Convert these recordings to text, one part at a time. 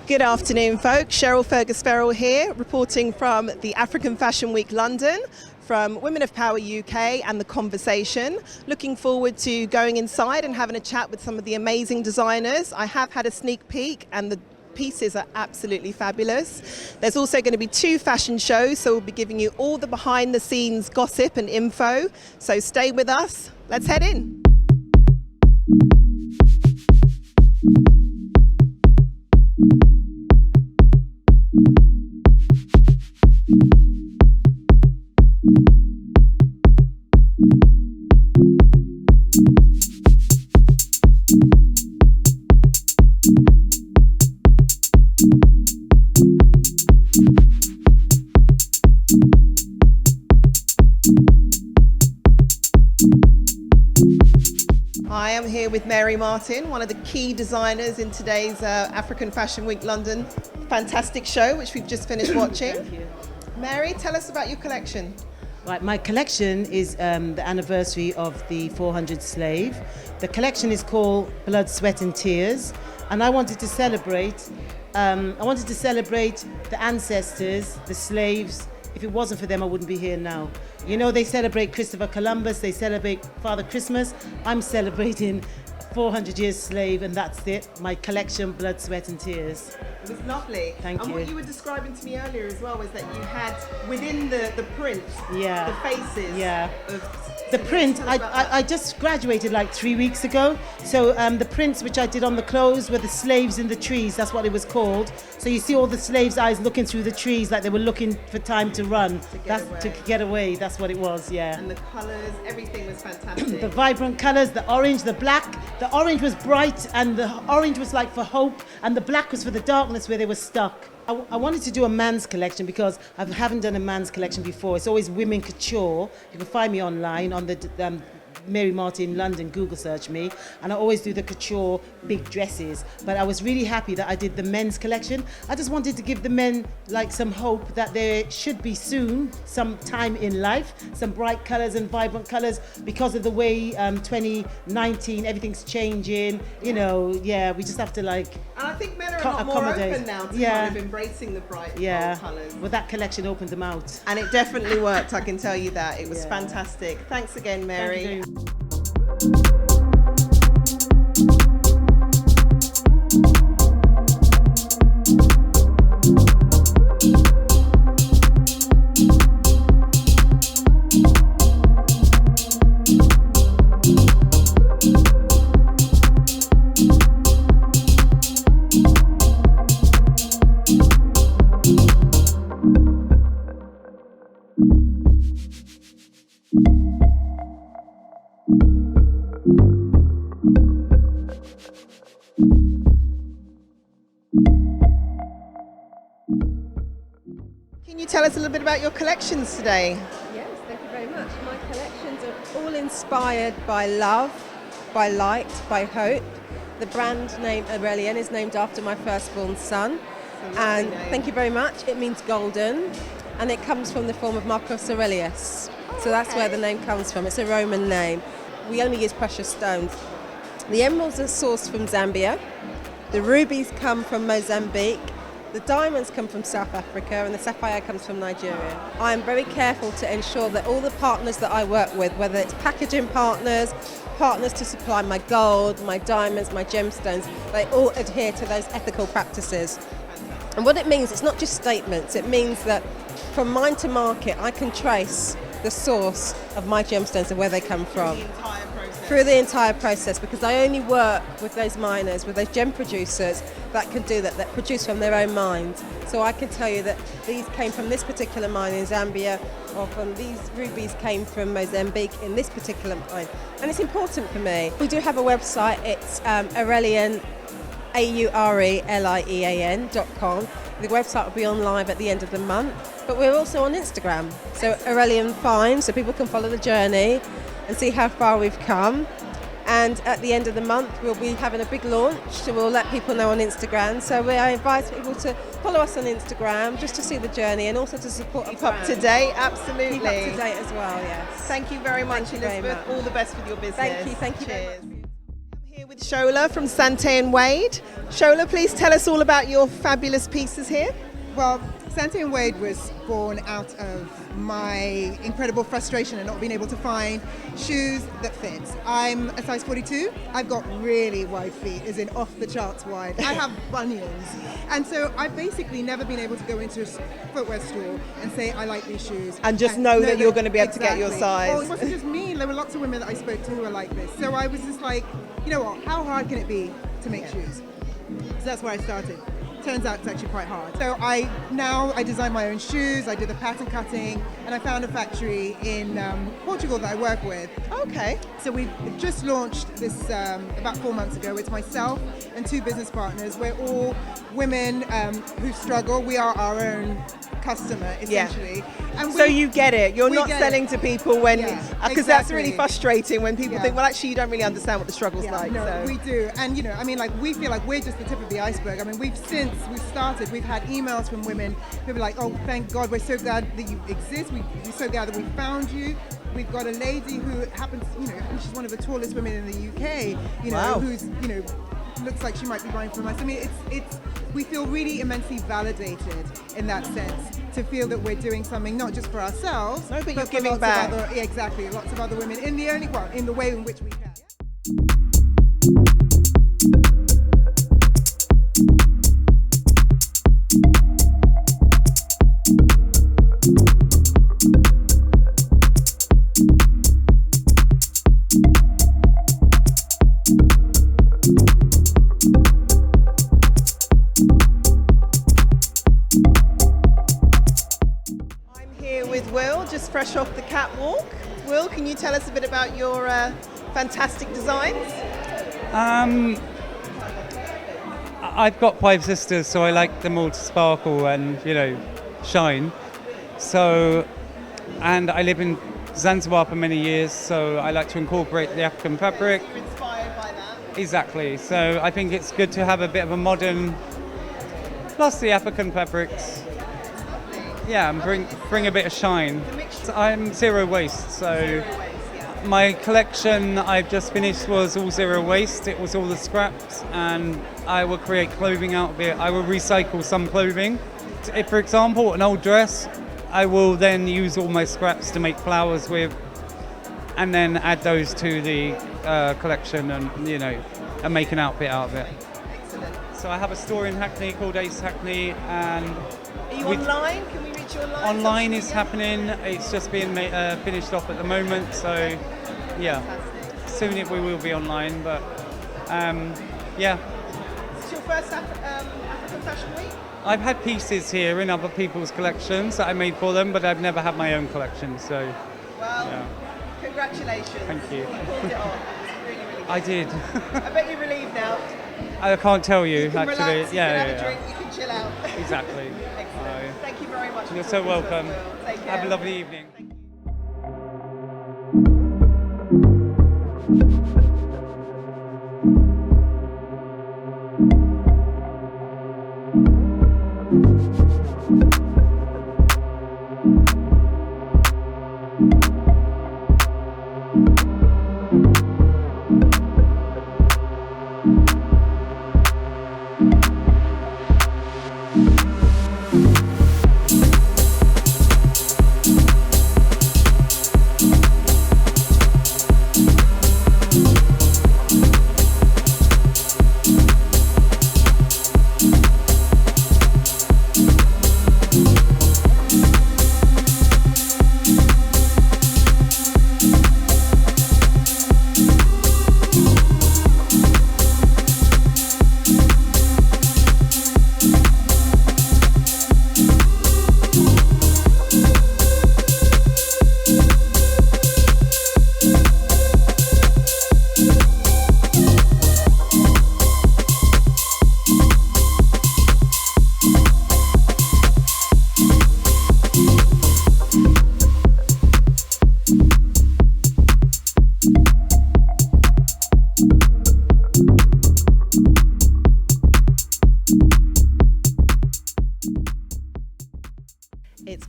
Good afternoon, folks. Cheryl Fergus-Ferrell here, reporting from the African Fashion Week London, from Women of Power UK and the ConveHERsation. Looking forward to going inside and having a chat with some of the amazing designers. I have had a sneak peek and the pieces are absolutely fabulous. There's also going to be 2 fashion shows, so we'll be giving you all the behind the scenes gossip and info. So stay with us. Let's head in. I am here with Mary Martin, one of the key designers in today's African Fashion Week London fantastic show, which we've just finished watching. Thank you. Mary, tell us about your collection. Right, my collection is the anniversary of the 400 slave. The collection is called Blood, Sweat and Tears, and I wanted to celebrate the ancestors, the slaves. If it wasn't for them, I wouldn't be here now. You know, they celebrate Christopher Columbus, they celebrate Father Christmas. I'm celebrating 400 years slave, and that's it. My collection, Blood, Sweat and Tears. It was lovely. Thank and you. What you were describing to me earlier as well was that you had within the print, Yeah. the faces. Yeah. Of The print, Tell us about that. I just graduated like 3 weeks ago. So the prints which I did on the clothes were the slaves in the trees, that's what it was called. So you see all the slaves' eyes looking through the trees like they were looking for time to run. To get away, that's what it was, yeah. And the colours, everything was fantastic. The vibrant colours, the orange, the black. The orange was bright and the orange was like for hope, and the black was for the darkness where they were stuck. I wanted to do a man's collection because I haven't done a man's collection before. It's always women couture. You can find me online on the Mary Martin London, Google search me, and I always do the couture big dresses. But I was really happy that I did the men's collection. I just wanted to give the men like some hope that there should be soon some time in life, some bright colours and vibrant colours, because of the way 2019 everything's changing. You know, yeah, we just have to like. And I think men are a lot more open now to kind of embracing the bright bold colours. Well, that collection opened them out. And it definitely worked, I can tell you that. It was fantastic. Thanks again, Mary. Thank you. Can you tell us a little bit about your collections today? Yes, thank you very much. My collections are all inspired by love, by light, by hope. The brand name Aurelion is named after my firstborn son. And thank you very much. It means golden, and it comes from the form of Marcus Aurelius. So that's where the name comes from. It's a Roman name. We only use precious stones. The emeralds are sourced from Zambia. The rubies come from Mozambique. The diamonds come from South Africa, and the sapphire comes from Nigeria. I am very careful to ensure that all the partners that I work with, whether it's packaging partners, partners to supply my gold, my diamonds, my gemstones, they all adhere to those ethical practices. And what it means, it's not just statements, it means that from mine to market, I can trace the source of my gemstones and where they come from. Through the entire process, because I only work with those miners, with those gem producers that can do that produce from their own mines. So I can tell you that these came from this particular mine in Zambia, or from these rubies came from Mozambique in this particular mine. And it's important for me. We do have a website, it's Aurelion, AURELIEAN.com. The website will be on live at the end of the month, but we're also on Instagram. So Aurelion Find, so people can follow the journey and see how far we've come. And at the end of the month, we'll be having a big launch, so we'll let people know on Instagram. So I invite people to follow us on Instagram just to see the journey and also to support Keep up to date, absolutely. Keep up to date as well, yes. Thank you very much, Thank you very Elizabeth. much. All the best with your business. Thank you very Cheers. much. I'm here with Shola from Sante and Wade. Shola, please tell us all about your fabulous pieces here. Well, Sante and Wade was born out of my incredible frustration at not being able to find shoes that fit. I'm a size 42. I've got really wide feet, as in off the charts wide. I have bunions. And so I've basically never been able to go into a footwear store and say, I like these shoes. And just know that you're going to be able to get your size. Well, it wasn't just me. There were lots of women that I spoke to who were like this. So I was just like, you know what, how hard can it be to make shoes? So that's where I started. Turns out it's actually quite hard. So I design my own shoes, I do the pattern cutting, and I found a factory in Portugal that I work with. Okay. So we just launched this about 4 months ago. It's myself and 2 business partners. We're all women who struggle. We are our own customer, essentially. Yeah. And so you get it. You're not selling to people when, because that's really exactly. frustrating when people think, well, actually, you don't really understand what the struggle's like. No, so. we do. And, you know, I mean, like, we feel like we're just the tip of the iceberg. I mean, since we've started, we've had emails from women who are like, oh, thank God, we're so glad that you exist. We're so glad that we found you. We've got a lady who happens, you know, she's one of the tallest women in the UK, you know, who's, you know, looks like she might be buying from us. I mean, we feel really immensely validated in that sense, to feel that we're doing something not just for ourselves, but you're for giving lots back. Of other, exactly, lots of other women in the way in which we can. Just fresh off the catwalk. Will, can you tell us a bit about your fantastic designs? I've got 5 sisters, so I like them all to sparkle and, you know, shine. So, and I live in Zanzibar for many years, so I like to incorporate the African fabric. You're inspired by that. Exactly. So I think it's good to have a bit of a modern, plus the African fabrics. Yeah, and bring a bit of shine. I'm zero waste, so my collection I've just finished was all zero waste. It was all the scraps, and I will create clothing out of it. I will recycle some clothing. If, for example, an old dress, I will then use all my scraps to make flowers with, and then add those to the collection, and you know, and make an outfit out of it. Excellent. So I have a store in Hackney called Ace Hackney, and are you online? Can we reach you online? Online is happening. It's just being finished off at the moment. So, yeah, soon we will be online. But yeah. Is your first African Fashion Week? I've had pieces here in other people's collections that I made for them, but I've never had my own collection. So, well, yeah. Congratulations. Thank you. You pulled it off. It's really, really good. I did. I bet you're relieved now. I can't tell you, You can actually. relax, you can have a drink, you can chill out. Exactly. Excellent. Thank you very much. You're so welcome. Take care. Have a lovely evening.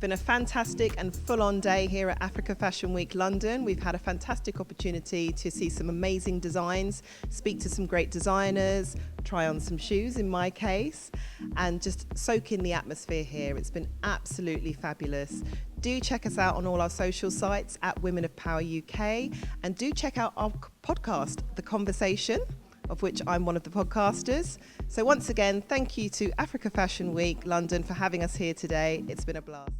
been a fantastic and full-on day here at Africa Fashion Week London. We've had a fantastic opportunity to see some amazing designs, speak to some great designers, try on some shoes in my case, and just soak in the atmosphere here. It's been absolutely fabulous. Do check us out on all our social sites at Women of Power UK, and do check out our podcast, The ConveHERsation, of which I'm one of the podcasters. So once again, thank you to Africa Fashion Week London for having us here today. It's been a blast.